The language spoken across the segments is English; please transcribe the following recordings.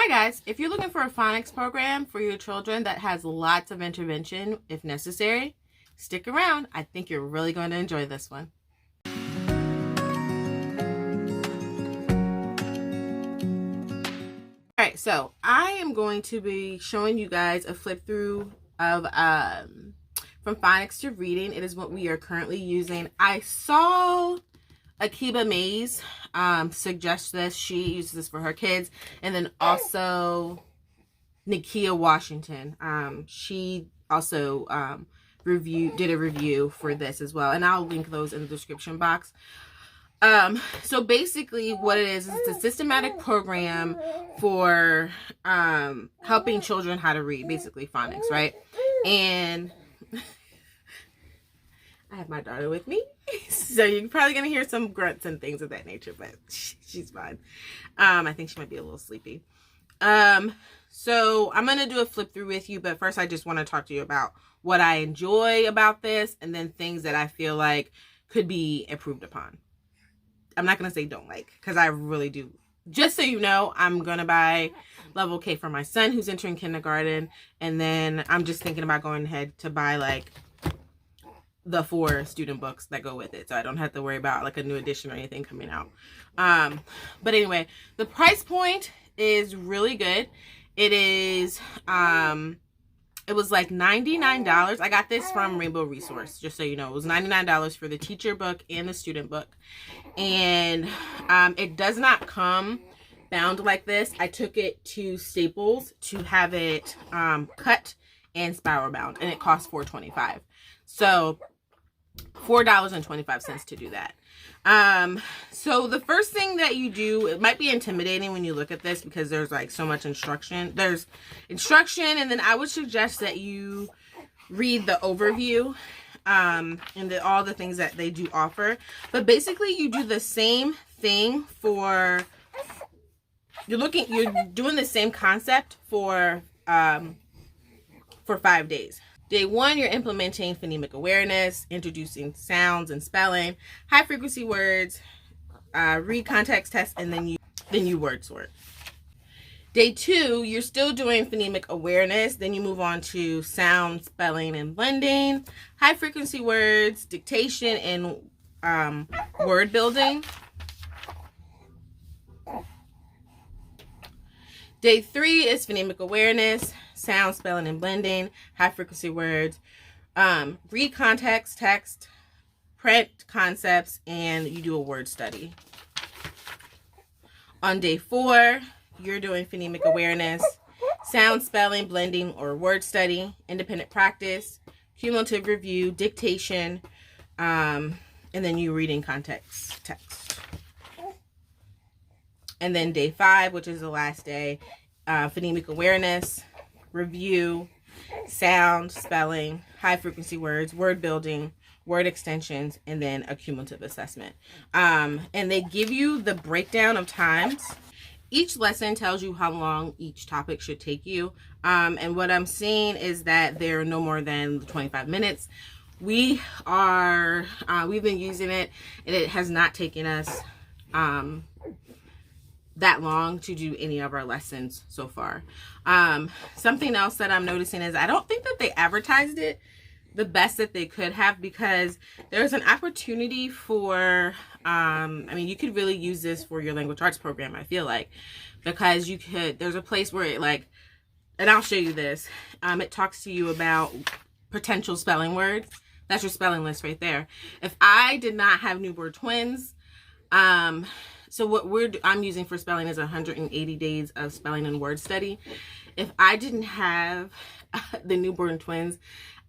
Hi guys, if you're looking for a phonics program for your children that has lots of intervention if necessary, stick around. I think you're really going to enjoy this one. Alright, so I am going to be showing you guys a flip through of From Phonics to Reading. It is what we are currently using. I saw Akiba Mays suggest this. She uses this for her kids. And then also Nakia Washington. She also did a review for this as well. And I'll link those in the description box. So basically what it is it's a systematic program for helping children how to read, basically phonics, right? And I have my daughter with me, so you're probably going to hear some grunts and things of that nature, but she's fine. I think she might be a little sleepy. So I'm going to do a flip through with you, but first I just want to talk to you about what I enjoy about this and then things that I feel like could be improved upon. I'm not going to say don't like, because I really do. Just so you know, I'm going to buy level K for my son who's entering kindergarten, and then I'm just thinking about going ahead to buy like the 4 student books that go with it, so I don't have to worry about like a new edition or anything coming out. But anyway, the price point is really good. It is it was like $99. I got this from Rainbow Resource, just so you know. It was $99 for the teacher book and the student book. And it does not come bound like this. I took it to Staples to have it cut and spiral bound, and it cost $4.25. So $4.25 to do that. So the first thing that you do, it might be intimidating when you look at this because there's like so much instruction. There's instruction, and then I would suggest that you read the overview and all the things that they do offer. But basically you do the same thing for, you're doing the same concept for 5 days. Day 1, you're implementing phonemic awareness, introducing sounds and spelling, high frequency words, read context test, and then you word sort. Day 2, you're still doing phonemic awareness. Then you move on to sound, spelling, and blending, high frequency words, dictation, and word building. Day 3 is phonemic awareness, sound, spelling, and blending, high frequency words, read context, text, print concepts, and you do a word study. On day 4, you're doing phonemic awareness, sound, spelling, blending, or word study, independent practice, cumulative review, dictation, and then you reading context text. And then day 5, which is the last day, phonemic awareness, review, sound, spelling, high frequency words, word building, word extensions, and then a cumulative assessment. And they give you the breakdown of times. Each lesson tells you how long each topic should take you. And what I'm seeing is that they're no more than 25 minutes. We've been using it, and it has not taken us that long to do any of our lessons so far. Something else that I'm noticing is I don't think that they advertised it the best that they could have, because there's an opportunity for I mean, you could really use this for your language arts program, I feel like, because there's a place where it like, and I'll show you this, it talks to you about potential spelling words. That's your spelling list right there. If I did not have newborn twins, so what I'm using for spelling is 180 days of spelling and word study. If I didn't have the newborn twins,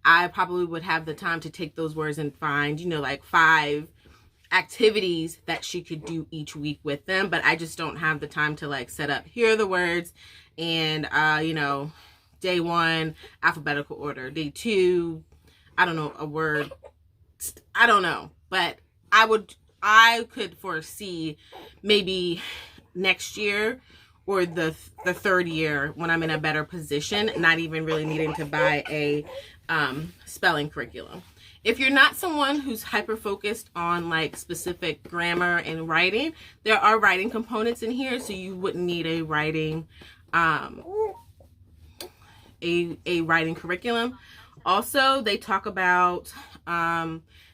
I probably would have the time to take those words and find, like 5 activities that she could do each week with them. But I just don't have the time to like set up, here are the words, and, day 1, alphabetical order. Day 2, I don't know, a word. I don't know. But I could foresee maybe next year or the third year, when I'm in a better position, not even really needing to buy a spelling curriculum. If you're not someone who's hyper focused on like specific grammar and writing, there are writing components in here, so you wouldn't need a writing a writing curriculum. Also, they talk about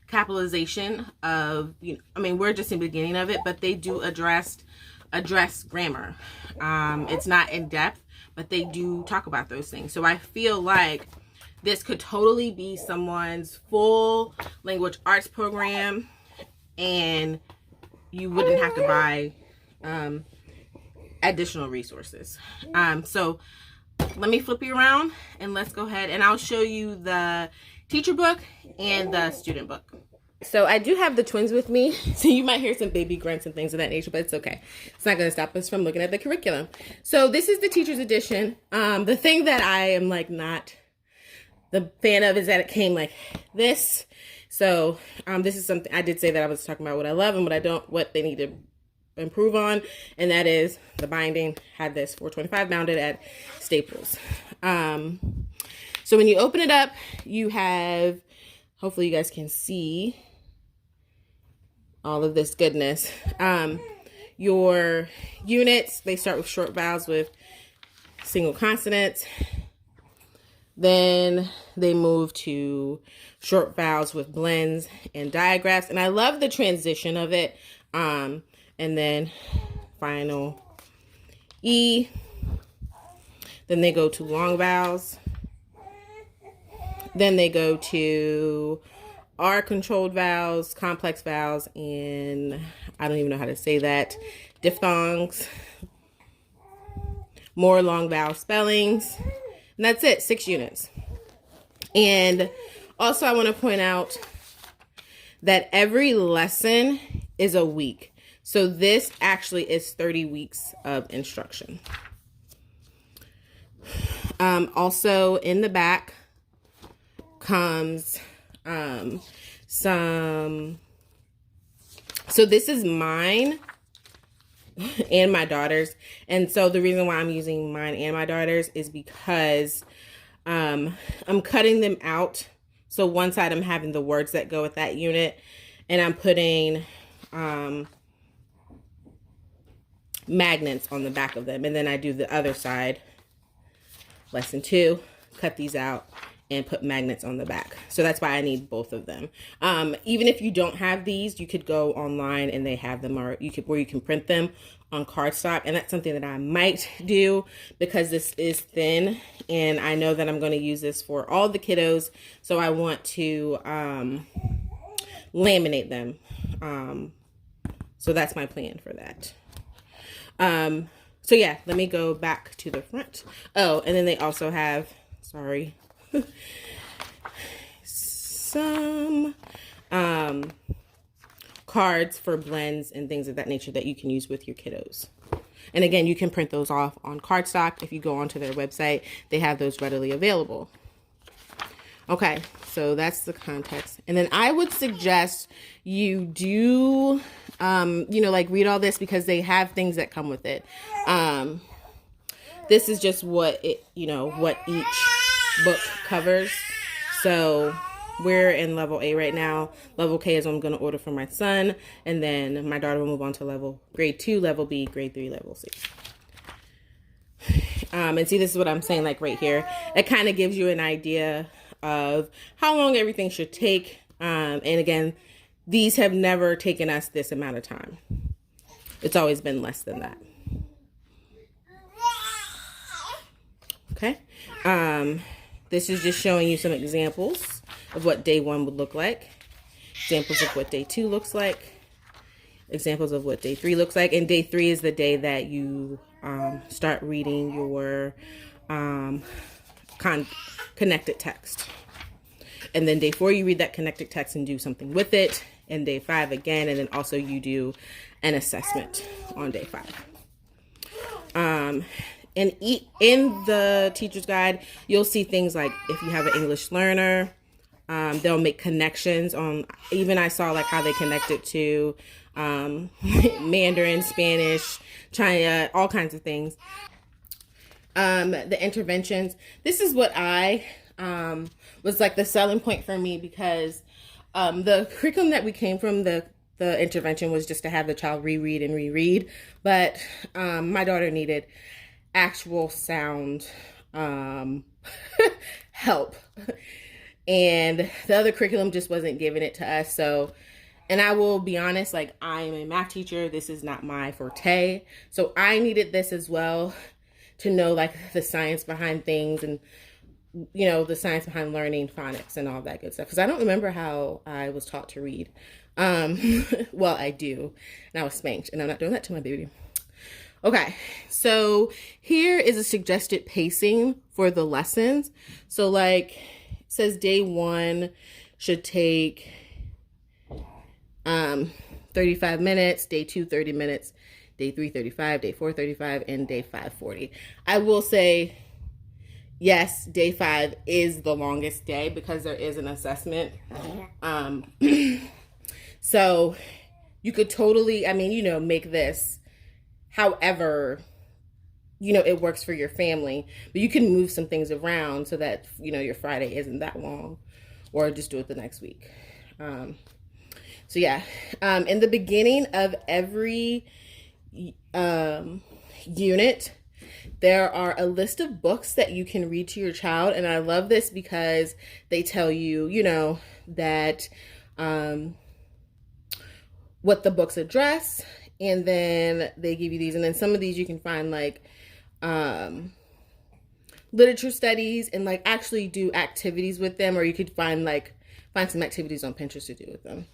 capitalization of, I mean, we're just in the beginning of it, but they do address grammar. It's not in depth, but they do talk about those things. So I feel like this could totally be someone's full language arts program, and you wouldn't have to buy additional resources. So let me flip you around and let's go ahead and I'll show you the teacher book and the student book. So I do have the twins with me, so you might hear some baby grunts and things of that nature, but it's okay. It's not going to stop us from looking at the curriculum. So this is the teacher's edition. The thing that I am like not the fan of is that it came like this. So this is something I did say that I was talking about what I love and what I don't, what they need to improve on, and that is the binding. Had this $4.25 bounded at Staples. So when you open it up, you have, hopefully you guys can see all of this goodness. Your units, they start with short vowels with single consonants. Then they move to short vowels with blends and digraphs. And I love the transition of it. And then final E. Then they go to long vowels. Then they go to R controlled vowels, complex vowels, and I don't even know how to say that, diphthongs, more long vowel spellings. And that's it, 6 units. And also I want to point out that every lesson is a week. So this actually is 30 weeks of instruction. Also in the back comes so this is mine and my daughter's. And so the reason why I'm using mine and my daughter's is because I'm cutting them out. So one side I'm having the words that go with that unit, and I'm putting magnets on the back of them. And then I do the other side, lesson 2, cut these out and put magnets on the back. So that's why I need both of them. Even if you don't have these, you could go online and they have them, or you can print them on cardstock. And that's something that I might do because this is thin and I know that I'm going to use this for all the kiddos. So I want to laminate them. So that's my plan for that. So yeah, let me go back to the front. Oh, and then they also have, sorry, some cards for blends and things of that nature that you can use with your kiddos. And again, you can print those off on cardstock. If you go onto their website, they have those readily available. Okay, so that's the context. And then I would suggest you do, like read all this because they have things that come with it. This is just what it, what each book covers. So we're in level A right now. Level K is what I'm going to order for my son. And then my daughter will move on to grade 2, level B, grade 3, level C. And see, this is what I'm saying, like right here. It kind of gives you an idea of how long everything should take. And again, these have never taken us this amount of time. It's always been less than that. Okay. This is just showing you some examples of what day 1 would look like. Examples of what day 2 looks like. Examples of what day 3 looks like. And day 3 is the day that you start reading your connected text. And then day 4, you read that connected text and do something with it. And day 5 again. And then also you do an assessment on day 5. And in the teacher's guide, you'll see things like if you have an English learner, they'll make connections on, even I saw like how they connected to Mandarin, Spanish, China, all kinds of things. The interventions, this is what I was like the selling point for me, because the curriculum that we came from, the intervention was just to have the child reread and reread, but my daughter needed actual sound help. And the other curriculum just wasn't giving it to us. So, and I will be honest, like, I'm a math teacher. This is not my forte. So I needed this as well to know, like, the science behind things and, you know, the science behind learning phonics and all that good stuff. Because I don't remember how I was taught to read. Well, I do. And I was spanked. And I'm not doing that to my baby. Okay, so here is a suggested pacing for the lessons. So, like, it says day 1 should take 35 minutes, day 2, 30 minutes, day 3, 35, day 4, 35, and day 5, 40. I will say, yes, day 5 is the longest day because there is an assessment. So you could totally, I mean, you know, make this however, you know, it works for your family, but you can move some things around so that, you know, your Friday isn't that long, or just do it the next week. So yeah, in the beginning of every unit, there are a list of books that you can read to your child. And I love this because they tell you, you know, that what the books address, and then they give you these. And then some of these you can find, like, literature studies, and, like, actually do activities with them, or you could find some activities on Pinterest to do with them,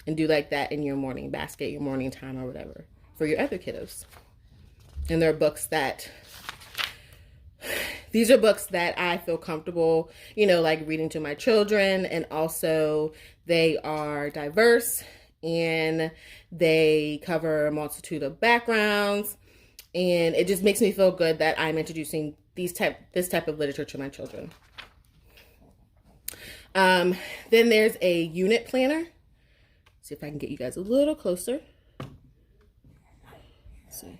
and do like that in your morning basket, your morning time, or whatever for your other kiddos. And there are books that, these are books that I feel comfortable, you know, like, reading to my children. And also they are diverse and they cover a multitude of backgrounds. And it just makes me feel good that I'm introducing this type of literature to my children. Then there's a unit planner. See if I can get you guys a little closer. Let's see.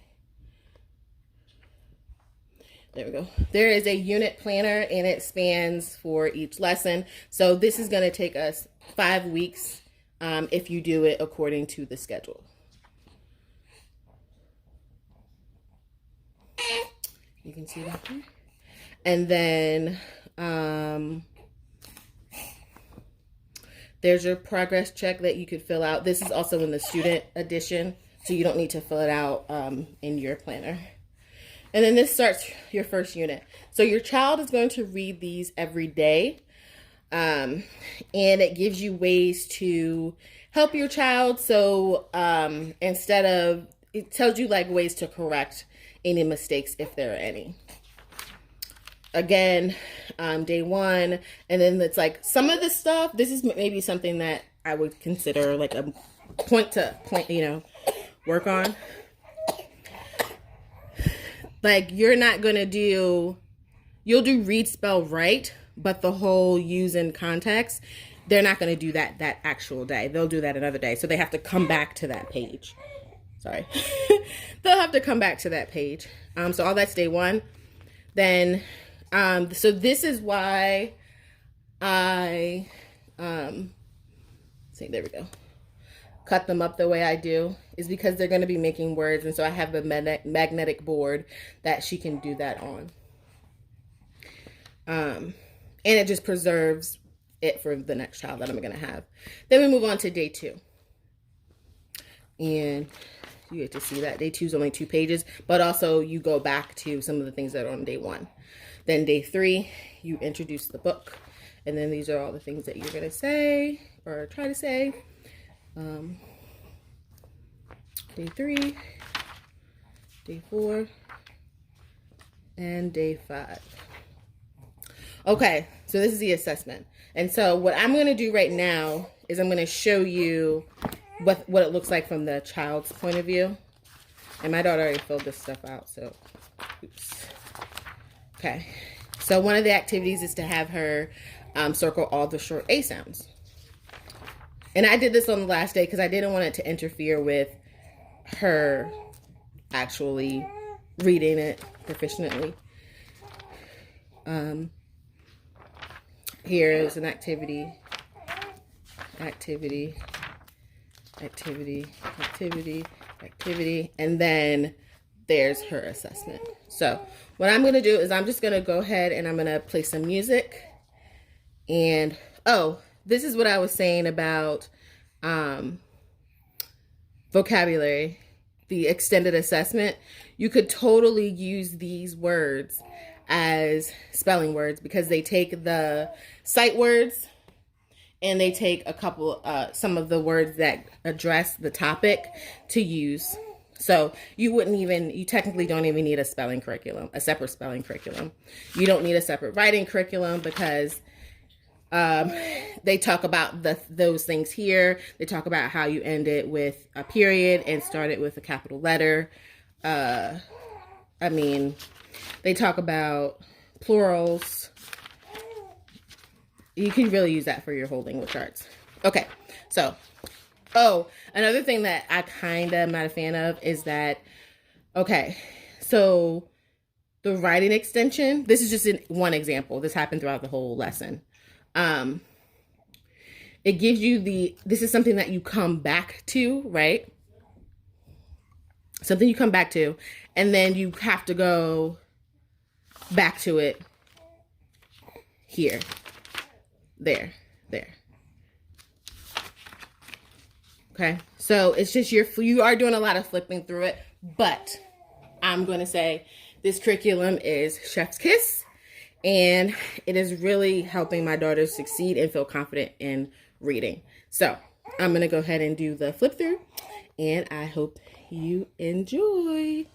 There we go. There is a unit planner, and it spans for each lesson. So this is going to take us 5 weeks if you do it according to the schedule. You can see that here. And then there's your progress check that you could fill out. This is also in the student edition, so you don't need to fill it out in your planner. And then this starts your first unit. So your child is going to read these every day. And it gives you ways to help your child. So instead of, it tells you, like, ways to correct any mistakes if there are any. Again, day 1, and then it's like some of the stuff, this is maybe something that I would consider like a point to point, you know, work on. Like, you're not going to do, you'll do read, spell, write, but the whole use in context, they're not going to do that actual day. They'll do that another day. So they have to come back to that page. Sorry. They'll have to come back to that page. So all that's day 1. Then, so this is why I, see, there we go. Cut them up the way I do, is because they're going to be making words. And so I have a magnetic board that she can do that on. And it just preserves it for the next child that I'm going to have. Then we move on to day 2. And you get to see that day 2 is only 2 pages, but also you go back to some of the things that are on day 1. Then day 3, you introduce the book. And then these are all the things that you're going to say or try to say. Day 3, day 4, and day 5. Okay, so this is the assessment. And so what I'm going to do right now is I'm going to show you what it looks like from the child's point of view. And my daughter already filled this stuff out, so oops. Okay, so one of the activities is to have her circle all the short A sounds. And I did this on the last day because I didn't want it to interfere with her actually reading it proficiently. Here is an activity, and then there's her assessment. So what I'm going to do is I'm just going to go ahead and I'm going to play some music. And, oh, this is what I was saying about vocabulary, the extended assessment. You could totally use these words as spelling words because they take the sight words and they take a couple, some of the words that address the topic to use. So you technically don't even need a spelling curriculum, a separate spelling curriculum. You don't need a separate writing curriculum because they talk about those things here. They talk about how you end it with a period and start it with a capital letter. They talk about plurals. You can really use that for your whole language arts. Okay, so, another thing that I kind of am not a fan of is that, okay, so the writing extension, this is just one example. This happened throughout the whole lesson. It gives you this is something that you come back to, right? Something you come back to, and then you have to go back to it here, there. Okay, so it's just you are doing a lot of flipping through it, but I'm going to say this curriculum is chef's kiss, and it is really helping my daughter succeed and feel confident in reading. So I'm going to go ahead and do the flip through, and I hope you enjoy.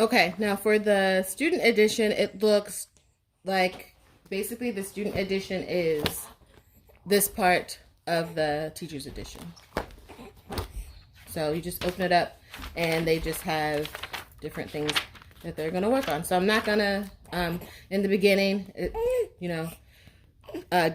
Okay, now for the student edition, it looks like basically the student edition is this part of the teacher's edition. So you just open it up and they just have different things that they're going to work on. So I'm not going to, in the beginning, it,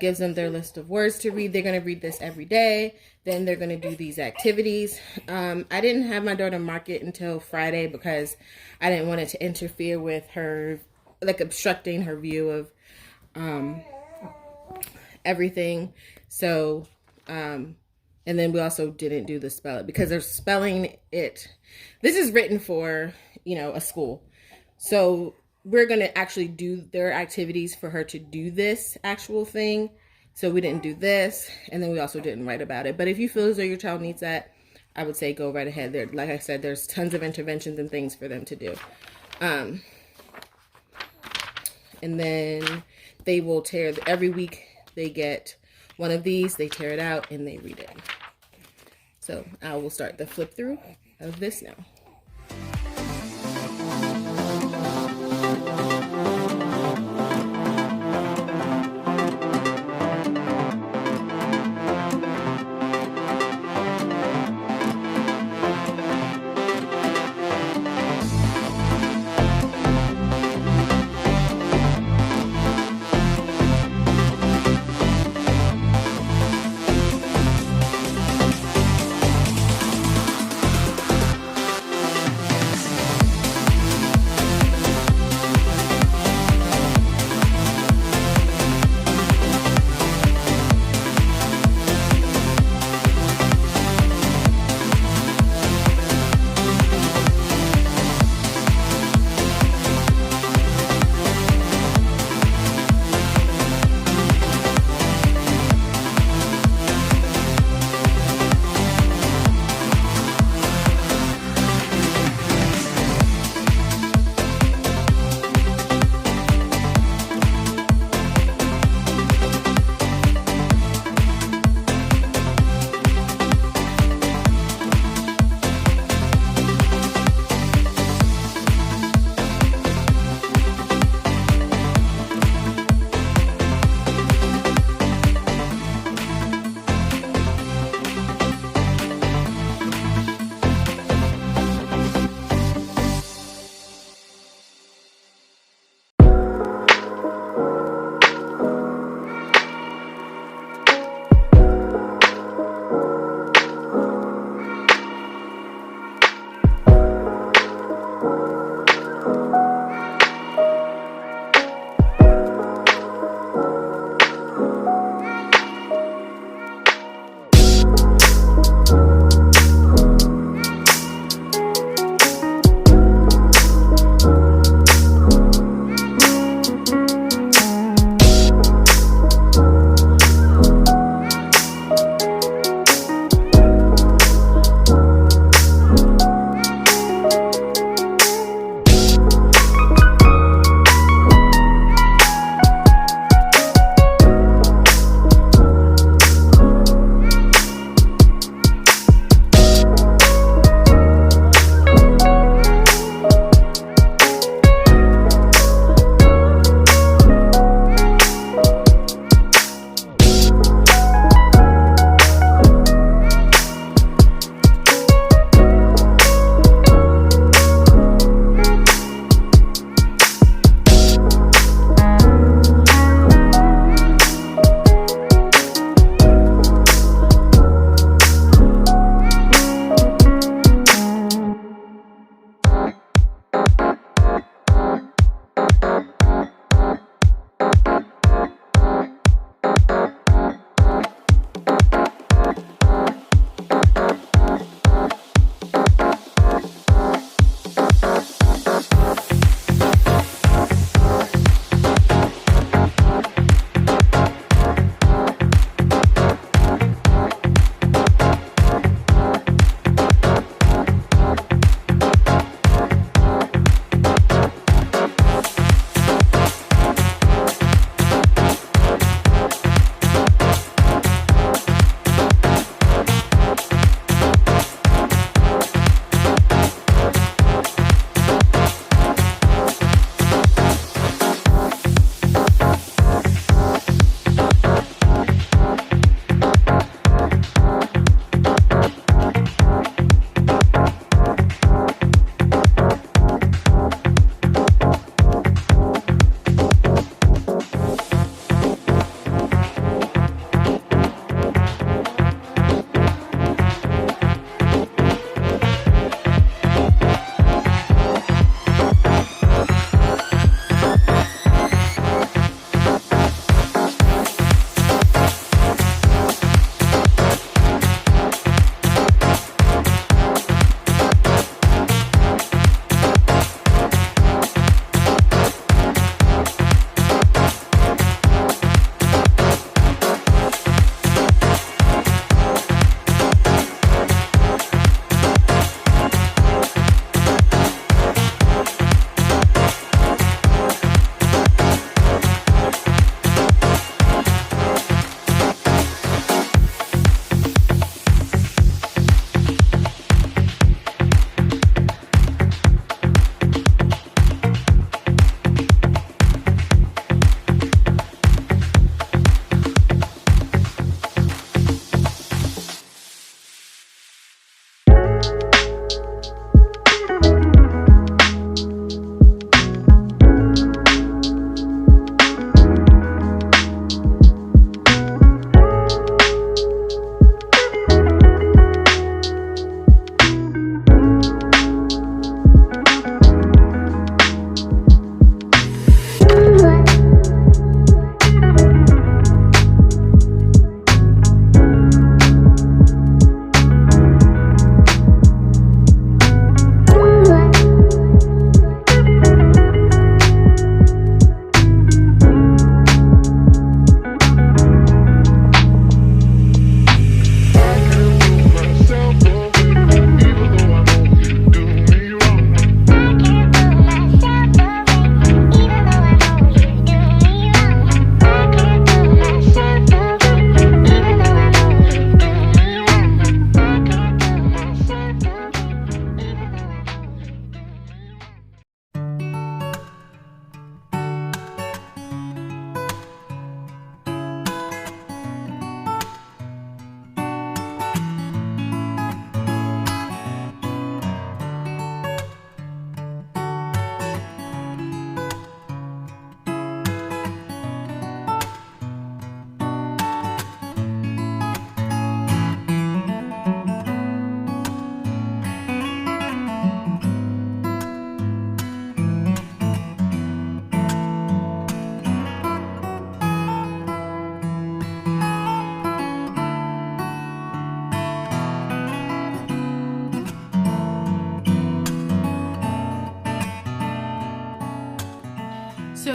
gives them their list of words to read. They're going to read this every day. Then they're going to do these activities. I didn't have my daughter mark it until Friday because I didn't want it to interfere with her, like obstructing her view of everything. So, and then we also didn't do the spell it because they're spelling it. This is written for, a school. So we're going to actually do their activities for her to do this actual thing. So we didn't do this. And then we also didn't write about it. But if you feel as though your child needs that, I would say go right ahead. There, like I said, there's tons of interventions and things for them to do. And then they will tear, every week they get one of these, they tear it out and they read it. So I will start the flip through of this now.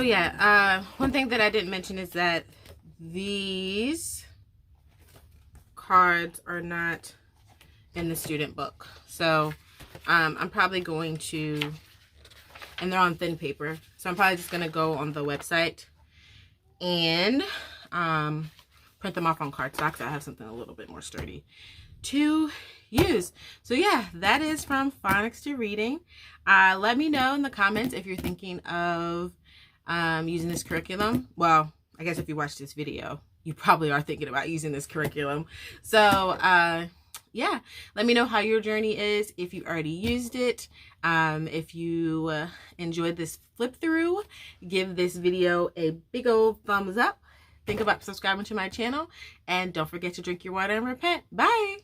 So yeah, one thing that I didn't mention is that these cards are not in the student book. So I'm probably going to, and they're on thin paper, so I'm probably just going to go on the website and print them off on cardstock so I have something a little bit more sturdy to use. So yeah, that is From Phonics to Reading. Let me know in the comments if you're thinking of using this curriculum. Well, I guess if you watch this video, you probably are thinking about using this curriculum. So yeah, let me know how your journey is, if you already used it. If you enjoyed this flip through, give this video a big old thumbs up. Think about subscribing to my channel, and don't forget to drink your water and repent. Bye.